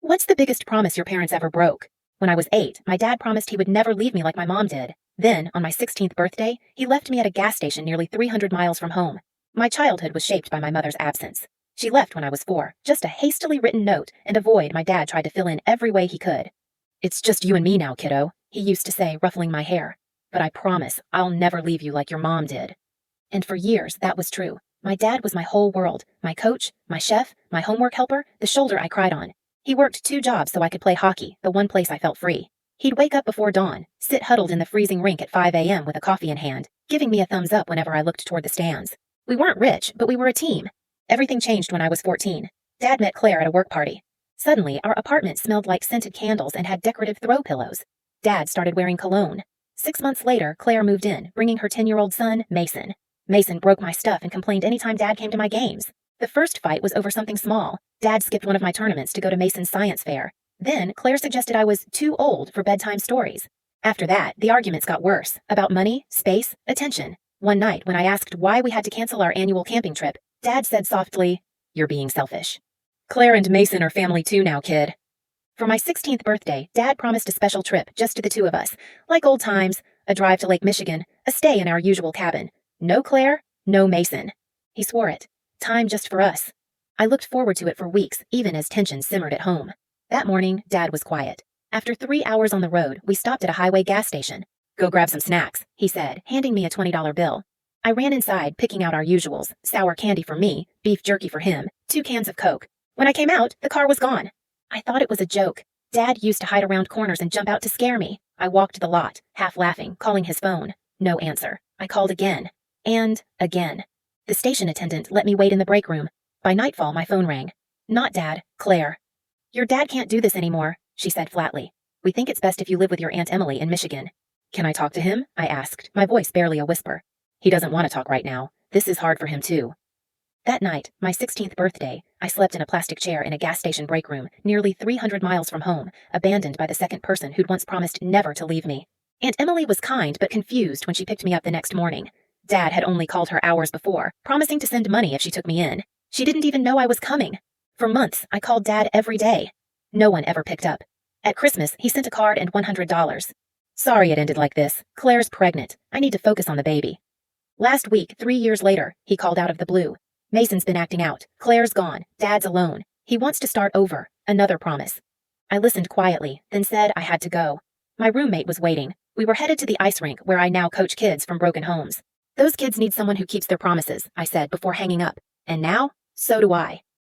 What's the biggest promise your parents ever broke? When I was 8, my dad promised he would never leave me like my mom did. Then, on my 16th birthday, he left me at a gas station nearly 300 miles from home. My childhood was shaped by my mother's absence. She left when I was 4, just a hastily written note and a void my dad tried to fill in every way he could. "It's just you and me now, kiddo," he used to say, ruffling my hair. "But I promise I'll never leave you like your mom did." And for years, that was true. My dad was my whole world, my coach, my chef, my homework helper, the shoulder I cried on. He worked 2 jobs so I could play hockey, the one place I felt free. He'd wake up before dawn, sit huddled in the freezing rink at 5 a.m. with a coffee in hand, giving me a thumbs up whenever I looked toward the stands. We weren't rich, but we were a team. Everything changed when I was 14. Dad met Claire at a work party. Suddenly, our apartment smelled like scented candles and had decorative throw pillows. Dad started wearing cologne. 6 months later, Claire moved in, bringing her 10-year-old son, Mason. Mason broke my stuff and complained anytime Dad came to my games. The first fight was over something small. Dad skipped one of my tournaments to go to Mason's science fair. Then, Claire suggested I was too old for bedtime stories. After that, the arguments got worse, about money, space, attention. One night, when I asked why we had to cancel our annual camping trip, Dad said softly, "You're being selfish." "Claire and Mason are family too now, kid." For my 16th birthday, Dad promised a special trip just to the two of us, like old times, a drive to Lake Michigan, a stay in our usual cabin. No Claire, no Mason. He swore it. Time just for us. I looked forward to it for weeks, even as tension simmered at home. That morning, Dad was quiet. After 3 hours on the road, we stopped at a highway gas station. "Go grab some snacks," he said, handing me a $20 bill. I ran inside, picking out our usuals, sour candy for me, beef jerky for him, 2 cans of Coke. When I came out, the car was gone. I thought it was a joke. Dad used to hide around corners and jump out to scare me. I walked the lot, half laughing, calling his phone. No answer. I called again. And again. The station attendant let me wait in the break room. By nightfall, my phone rang. "Not Dad, Claire." "Your dad can't do this anymore," she said flatly. "We think it's best if you live with your Aunt Emily in Michigan." "Can I talk to him?" I asked, my voice barely a whisper. "He doesn't want to talk right now. This is hard for him too." That night, my 16th birthday, I slept in a plastic chair in a gas station break room, nearly 300 miles from home, abandoned by the second person who'd once promised never to leave me. Aunt Emily was kind but confused when she picked me up the next morning. Dad had only called her hours before, promising to send money if she took me in. She didn't even know I was coming. For months, I called Dad every day. No one ever picked up. At Christmas, he sent a card and $100. "Sorry it ended like this. Claire's pregnant. I need to focus on the baby." Last week, 3 years later, he called out of the blue. "Mason's been acting out. Claire's gone. Dad's alone. He wants to start over. Another promise." I listened quietly, then said I had to go. My roommate was waiting. We were headed to the ice rink where I now coach kids from broken homes. "Those kids need someone who keeps their promises," I said before hanging up. "And now, so do I."